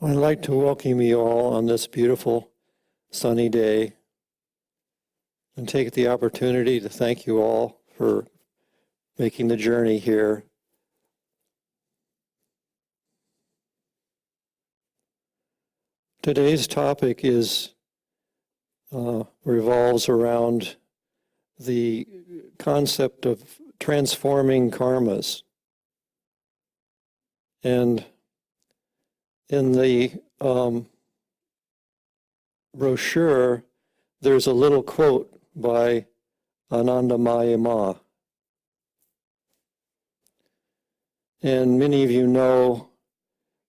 I'd like to welcome you all on this beautiful sunny day and take the opportunity to thank you all for making the journey here. Today's topic revolves around the concept of transforming karmas. And in the brochure, there's a little quote by Anandamayi Ma. And many of you know,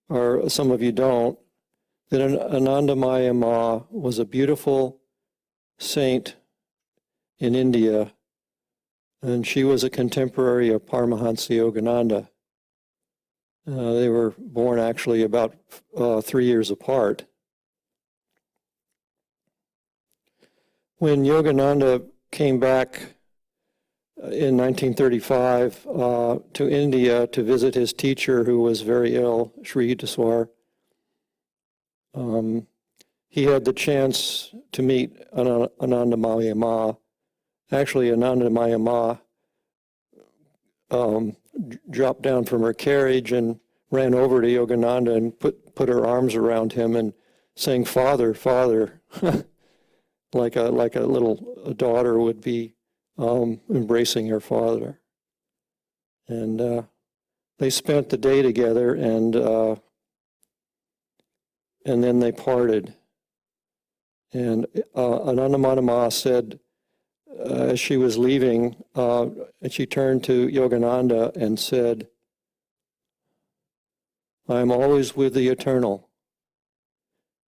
or some of you don't, that Anandamayi Ma was a beautiful saint in India, and she was a contemporary of Paramahansa Yogananda. They were born actually about 3 years apart. When Yogananda came back in 1935 to India to visit his teacher who was very ill, Sri Yukteswar, he had the chance to meet Anandamayi Ma. Actually, Anandamayi Ma dropped down from her carriage and ran over to Yogananda and put her arms around him and sang, "Father, Father," like a little daughter would be embracing her father. And they spent the day together, and then they parted. And Anandamayi Ma said, as she was leaving, and she turned to Yogananda and said, "I am always with the Eternal.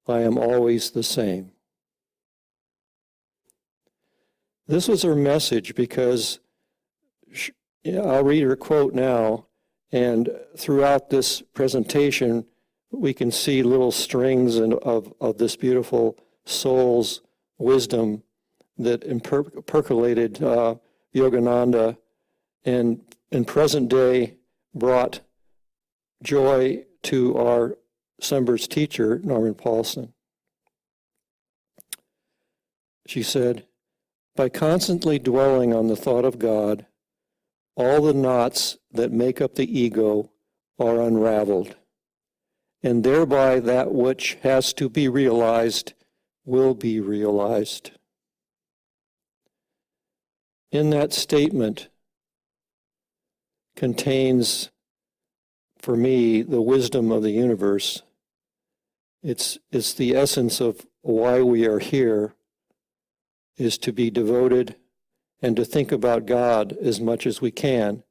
I am always the same." This was her message because, I'll read her quote now, and throughout this presentation, we can see little strings of this beautiful soul's wisdom that percolated Yogananda and in present day brought joy to our Sunburst teacher, Norman Paulson. She said, "By constantly dwelling on the thought of God, all the knots that make up the ego are unraveled, and thereby that which has to be realized will be realized." In that statement contains, for me, the wisdom of the universe. It's the essence of why we are here, is to be devoted and to think about God as much as we can.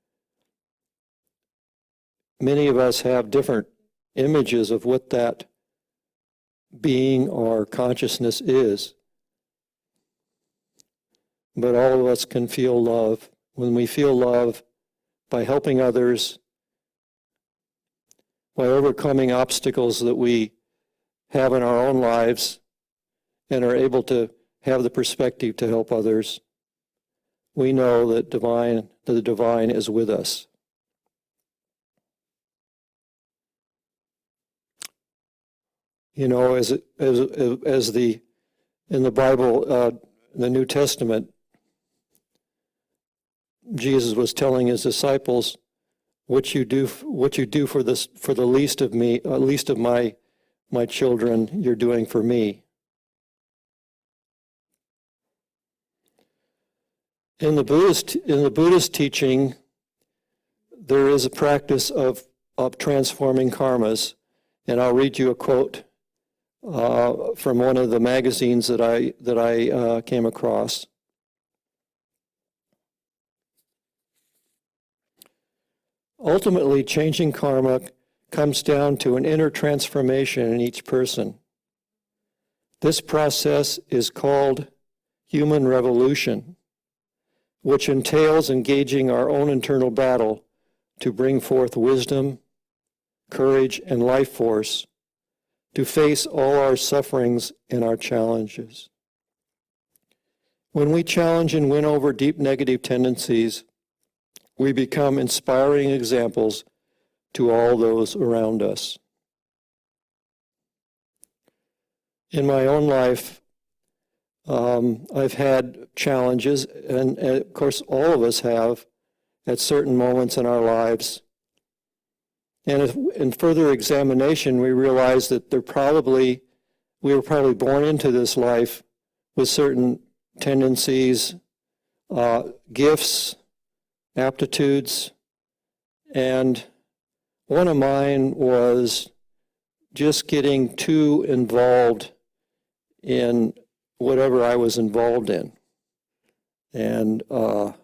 Many of us have different images of what that being or consciousness is. But all of us can feel love. When we feel love by helping others, by overcoming obstacles that we have in our own lives and are able to have the perspective to help others, we know that the divine is with us. You know, in the Bible, the New Testament, Jesus was telling his disciples, what you do for the least of me, least of my children, you're doing for me. In the Buddhist teaching, there is a practice of transforming karmas, and I'll read you a quote from one of the magazines that I came across. Ultimately, changing karma comes down to an inner transformation in each person. This process is called human revolution, which entails engaging our own internal battle to bring forth wisdom, courage, and life force to face all our sufferings and our challenges. When we challenge and win over deep negative tendencies, we become inspiring examples to all those around us. in my own life, I've had challenges, and of course all of us have at certain moments in our lives. And if, in further examination, we realize that we were probably born into this life with certain tendencies, gifts, aptitudes, and one of mine was just getting too involved in whatever I was involved in. And I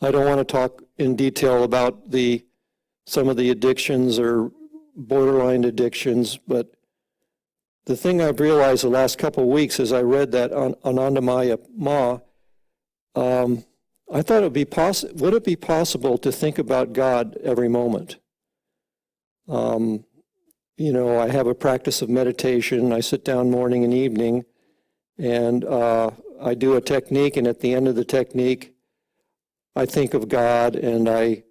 don't want to talk in detail about some of the addictions or borderline addictions, but the thing I've realized the last couple of weeks as I read that on Anandamayi Ma, I thought would it be possible to think about God every moment? I have a practice of meditation. I sit down morning and evening, and I do a technique, and at the end of the technique, I think of God, and I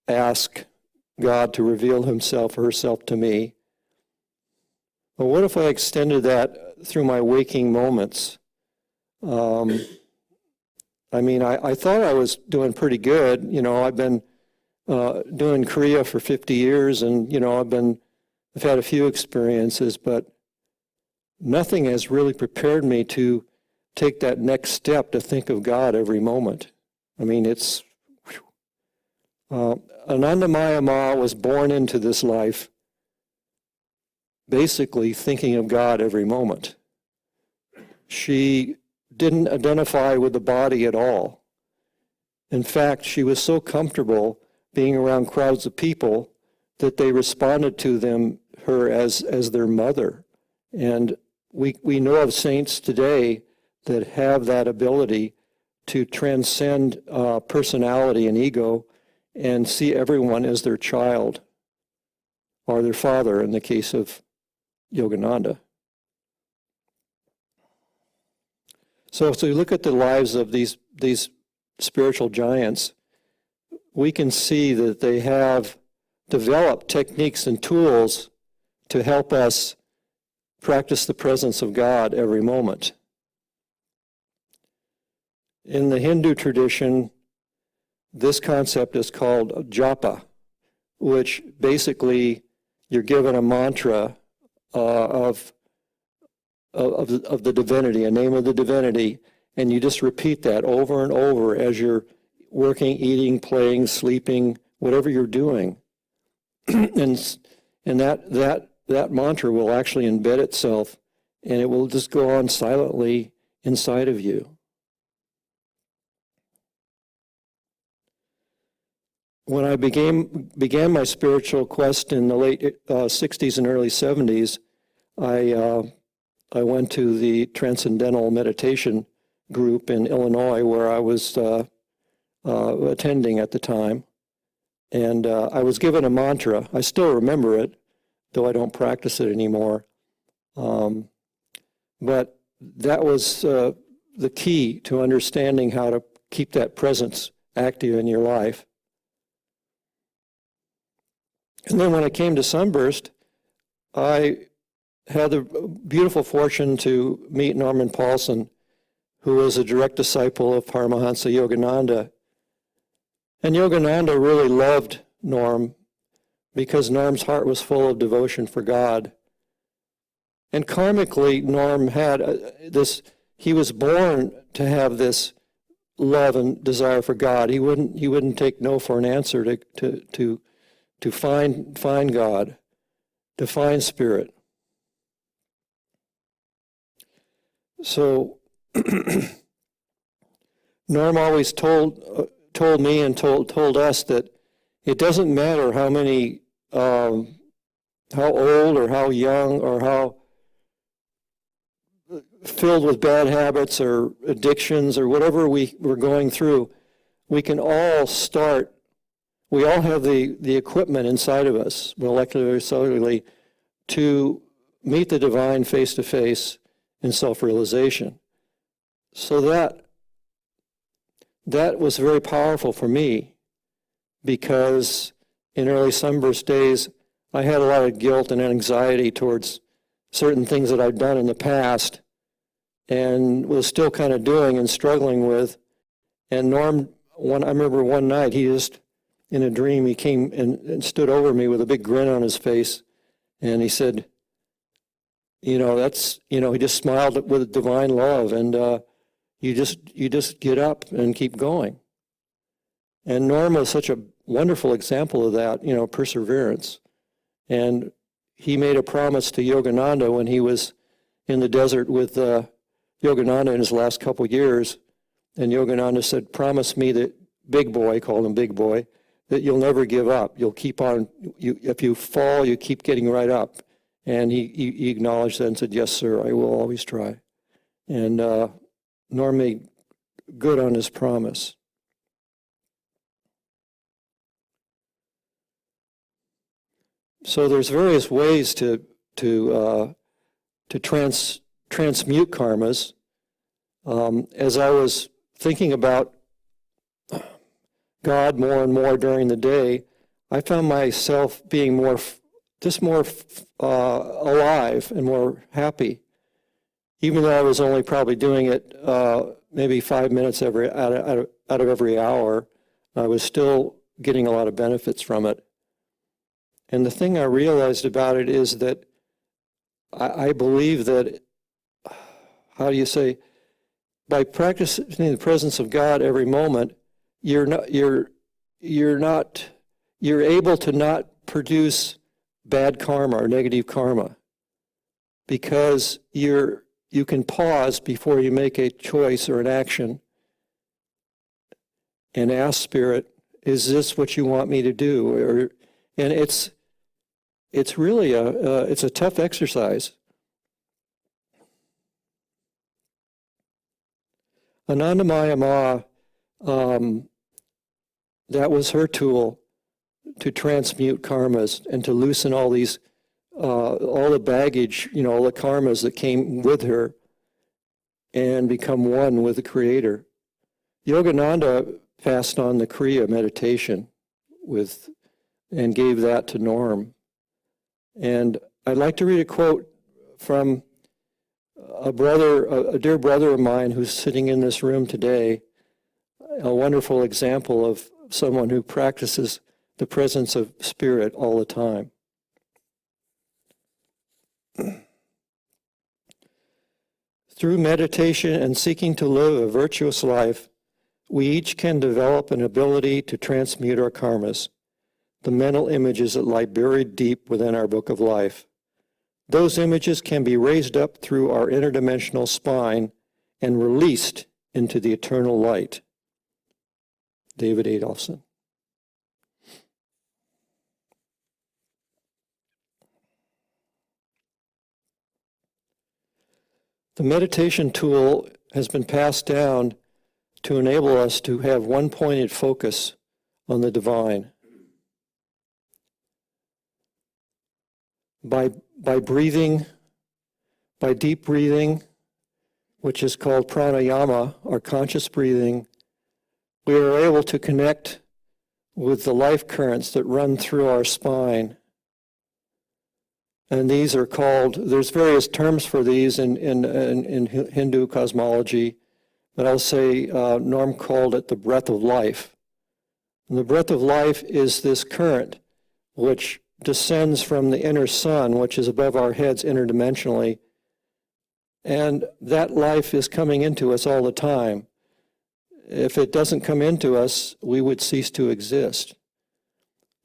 ask God to reveal himself or herself to me. But what if I extended that through my waking moments? I thought I was doing pretty good. I've been doing Kriya for 50 years, and I've had a few experiences, but nothing has really prepared me to take that next step to think of God every moment. Anandamayi Ma was born into this life basically thinking of God every moment. She didn't identify with the body at all. In fact, she was so comfortable being around crowds of people that they responded to her as their mother. And we know of saints today that have that ability to transcend personality and ego and see everyone as their child or their father in the case of Yogananda. So if we look at the lives of these spiritual giants, we can see that they have developed techniques and tools to help us practice the presence of God every moment. In the Hindu tradition, this concept is called japa, which basically you're given a mantra of the divinity, a name of the divinity, and you just repeat that over and over as you're working, eating, playing, sleeping, whatever you're doing. and that mantra will actually embed itself, and it will just go on silently inside of you. When I began my spiritual quest in the late 60s and early 70s, I went to the Transcendental Meditation group in Illinois where I was attending at the time. And I was given a mantra. I still remember it, though I don't practice it anymore. But that was the key to understanding how to keep that presence active in your life. And then when I came to Sunburst, I had the beautiful fortune to meet Norman Paulson, who was a direct disciple of Paramahansa Yogananda. And Yogananda really loved Norm because Norm's heart was full of devotion for God. And karmically, Norm had he was born to have this love and desire for God. He wouldn't take no for an answer to find God, to find spirit. So Norm always told me and told us that it doesn't matter how old or how young or how filled with bad habits or addictions or whatever we're going through, we can all start. We all have the equipment inside of us, molecularly, cellularly, to meet the divine face to face in self-realization. So that was very powerful for me, because in early Sunburst days, I had a lot of guilt and anxiety towards certain things that I'd done in the past and was still kind of doing and struggling with. And Norm, I remember one night, he just, in a dream, he came and stood over me with a big grin on his face. And he said, he just smiled with divine love, and you just get up and keep going. And Norm was such a wonderful example of that, perseverance. And he made a promise to Yogananda when he was in the desert with Yogananda in his last couple years. And Yogananda said, promise me that Big Boy, called him Big Boy, that you'll never give up. You'll keep on, if you fall, you keep getting right up. And he acknowledged that and said, yes, sir, I will always try. And Norm made good on his promise. So there's various ways to transmute karmas. As I was thinking about God more and more during the day, I found myself being more alive and more happy, even though I was only probably doing it maybe 5 minutes out of every hour. I was still getting a lot of benefits from it. And the thing I realized about it is that I believe that, by practicing the presence of God every moment, you're able to not produce bad karma or negative karma, because you can pause before you make a choice or an action and ask Spirit, is this what you want me to do? And it's really it's a tough exercise. Anandamayi Ma, that was her tool to transmute karmas and to loosen all these, all the baggage, all the karmas that came with her, and become one with the Creator. Yogananda passed on the Kriya meditation and gave that to Norm. And I'd like to read a quote from a dear brother of mine who's sitting in this room today, a wonderful example of someone who practices the presence of Spirit all the time. Through meditation and seeking to live a virtuous life, we each can develop an ability to transmute our karmas, the mental images that lie buried deep within our book of life. Those images can be raised up through our interdimensional spine and released into the eternal light. David Adolphson. The meditation tool has been passed down to enable us to have one-pointed focus on the divine. By breathing, by deep breathing, which is called pranayama, or conscious breathing, we are able to connect with the life currents that run through our spine. And these are called, there's various terms for these in Hindu cosmology, but I'll say Norm called it the breath of life. And the breath of life is this current which descends from the inner sun, which is above our heads interdimensionally, and that life is coming into us all the time. If it doesn't come into us, we would cease to exist.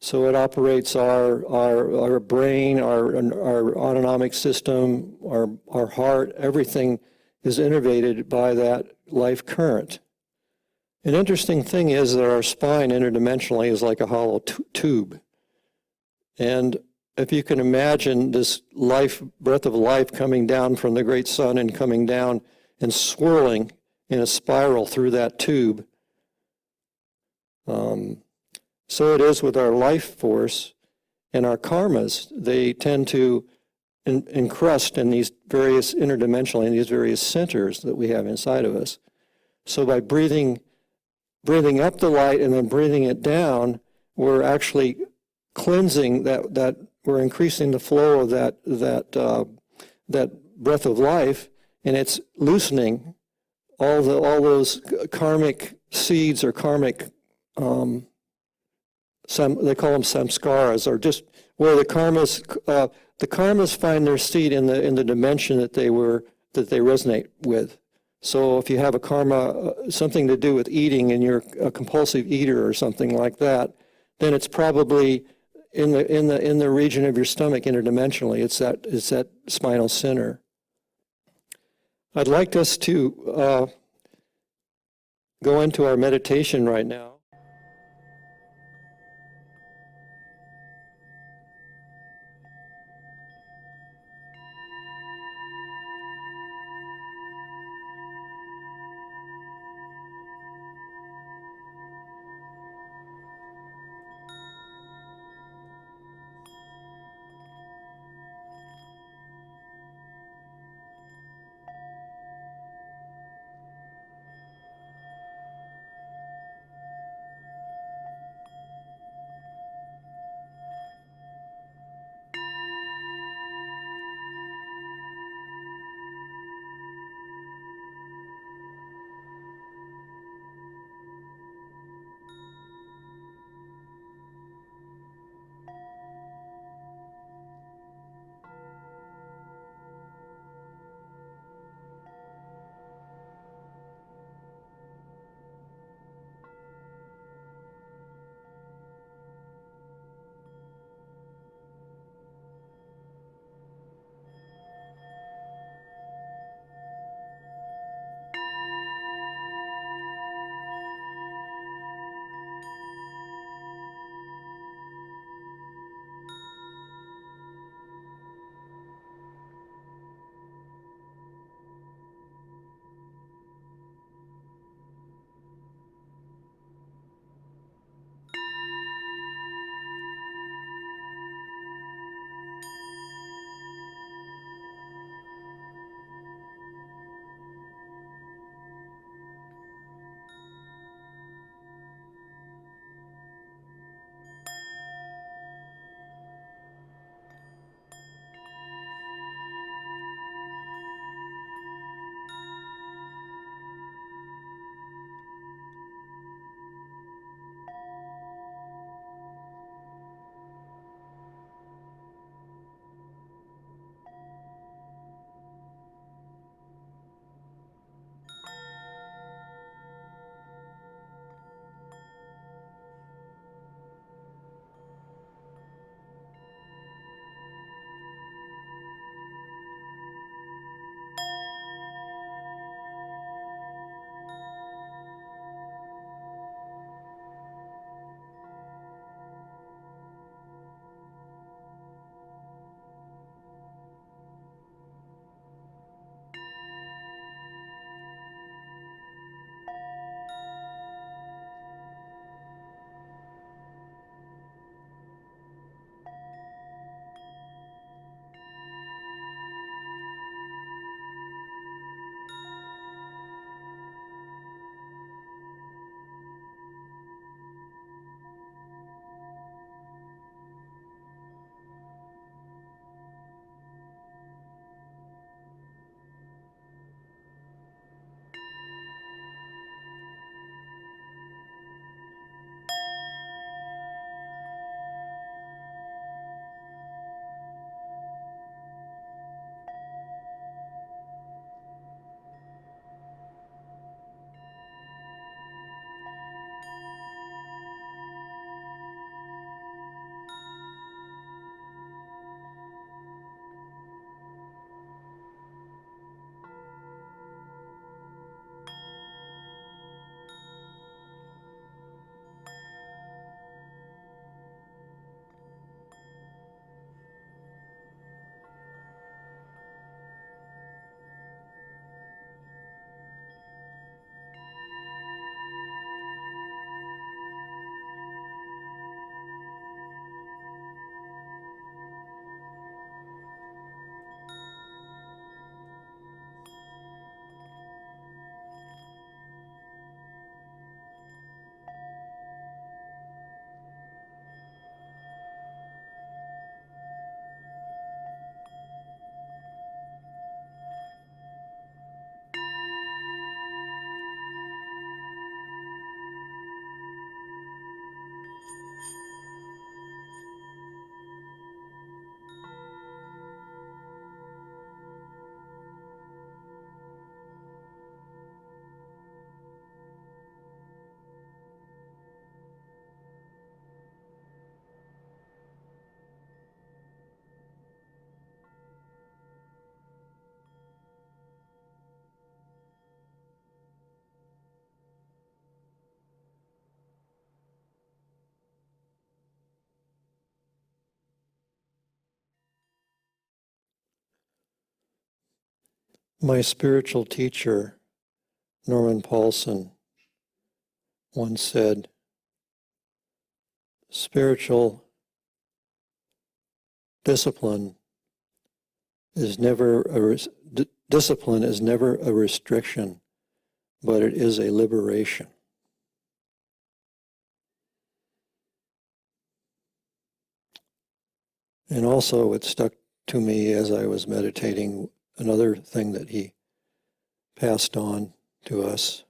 So it operates our brain, our autonomic system, our heart, everything is innervated by that life current. An interesting thing is that our spine interdimensionally is like a hollow tube. And if you can imagine this breath of life coming down from the great sun and coming down and swirling in a spiral through that tube, so it is with our life force and our karmas. They tend to encrust in these various interdimensionally, in these various centers that we have inside of us. So by breathing up the light and then breathing it down, we're actually cleansing that we're increasing the flow of that that breath of life, and it's loosening all those karmic seeds or karmic, they call them samskaras, or just where the karmas find their seat in the dimension that they resonate with. So if you have a karma, something to do with eating, and you're a compulsive eater or something like that, then it's probably in the region of your stomach interdimensionally. It's that spinal center. I'd like us to go into our meditation right now. My spiritual teacher, Norman Paulson, once said, spiritual discipline is never discipline is never a restriction, but it is a liberation. And also it stuck to me as I was meditating, another thing that he passed on to us.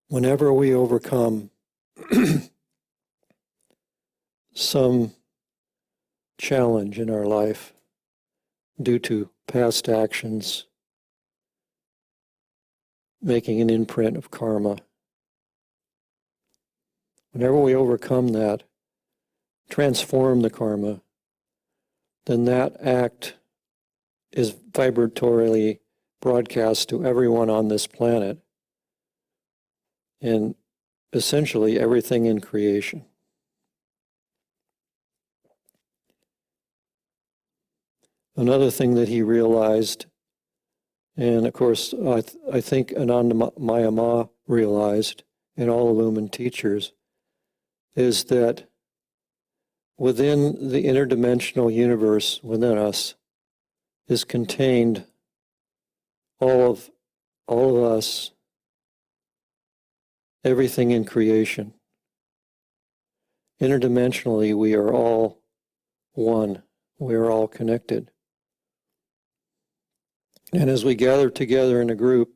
Whenever we overcome some challenge in our life due to past actions, making an imprint of karma, whenever we overcome that, transform the karma, then that act is vibratorily broadcast to everyone on this planet and essentially everything in creation. Another thing that he realized, and of course I think Anandamayi Ma realized, and all illumined teachers, is that within the interdimensional universe within us is contained all of us, everything in creation. Interdimensionally, we are all one. We are all connected. And as we gather together in a group,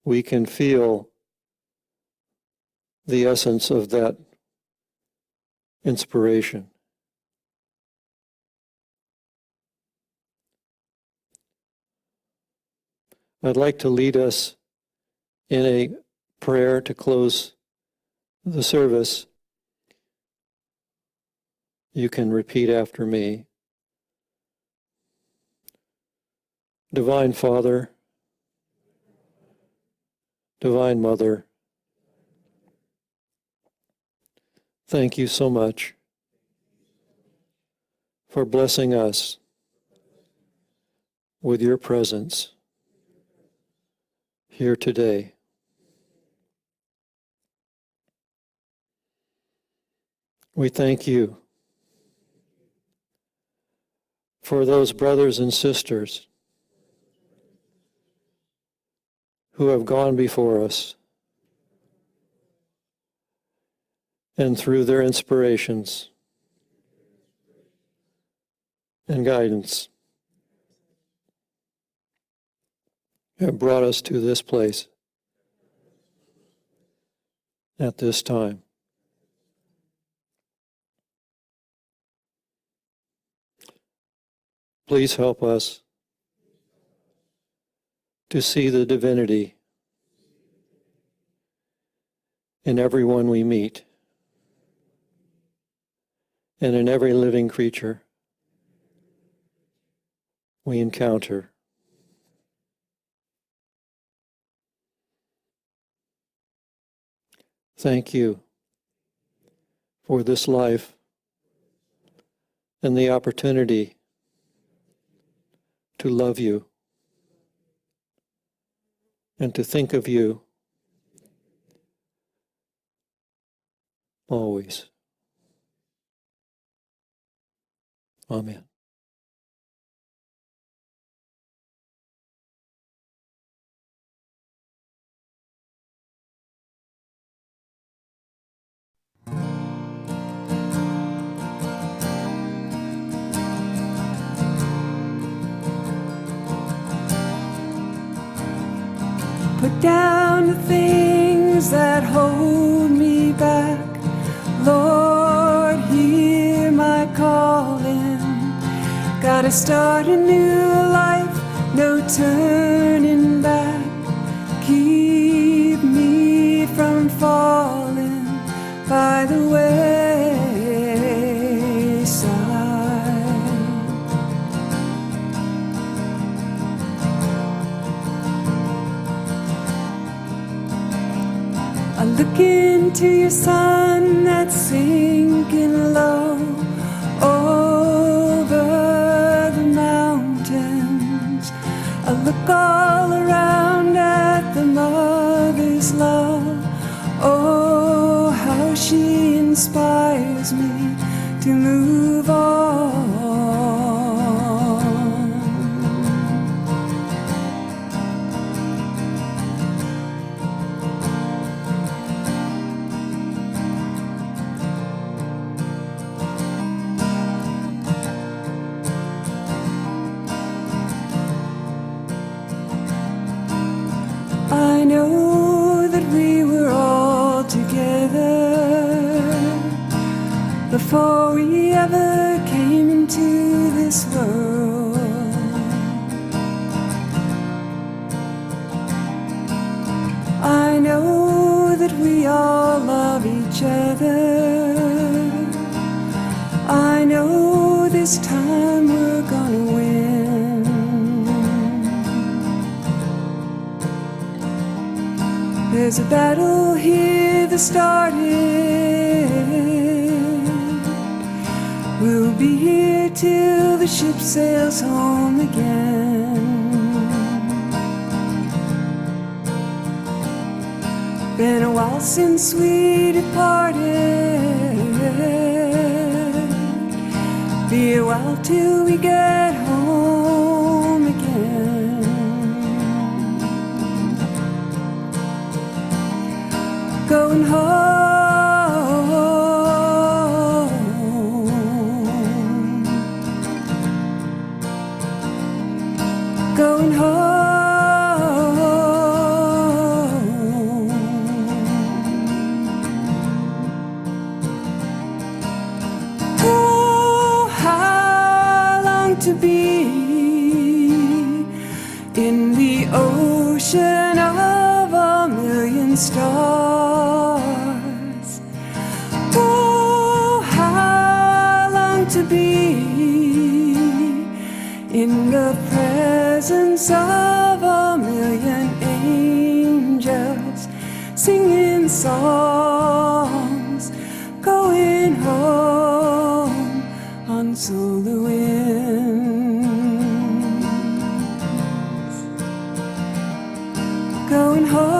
we can feel the essence of that inspiration. I'd like to lead us in a prayer to close the service. You can repeat after me. Divine Father, Divine Mother, thank you so much for blessing us with your presence here today. We thank you for those brothers and sisters who have gone before us, and through their inspirations and guidance have brought us to this place at this time. Please help us to see the divinity in everyone we meet and in every living creature we encounter. Thank you for this life and the opportunity to love you and to think of you always. Amen. Put down the things that hold me back. Lord, hear my calling. Gotta start a new life, no turning back. Keep me from falling by the wayside. I look into your sun that's sinking low over the mountains. I look all around at the mother's love. Oh, how she inspires me to move on. I know that we were all together before we ever came into this world. I know that we all love each other. I know this time we're gonna win. There's a battle here that started. We'll be here till the ship sails home again. Been a while since we departed. Be a while till we get home again. Going home. Going home. Oh, how long to be in the ocean of a million stars. Oh, how long to be in the presence of a million angels, singing songs, going home on solar winds, going home.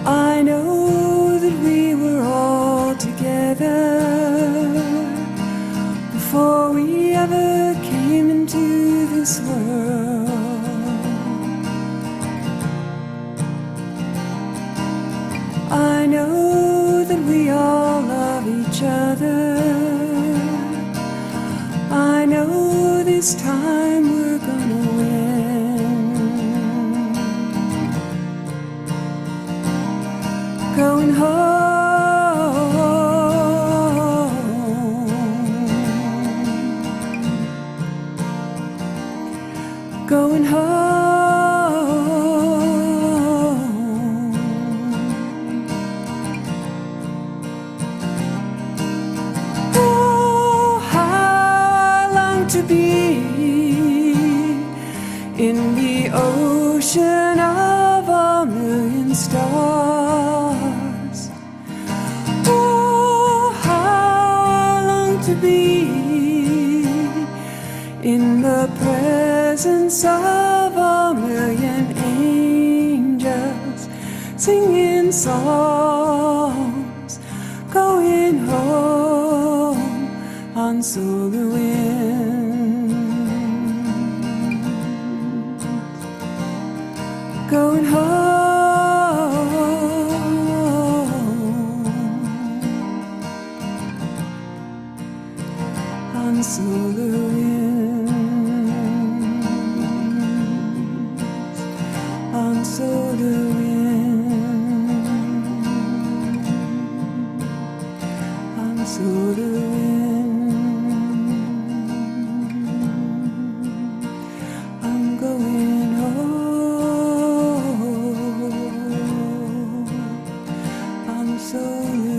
I know that we were all together before we ever came into this world. I know that we all love each other. I know this time we're gonna win. Going home. Going home. Oh, how long to be in the ocean of a million stars. Oh, how long to be in the presence of a million angels, singing songs, going home on solar winds, going home on solar winds, on solar winds, on solar winds. I'm going home on solar winds.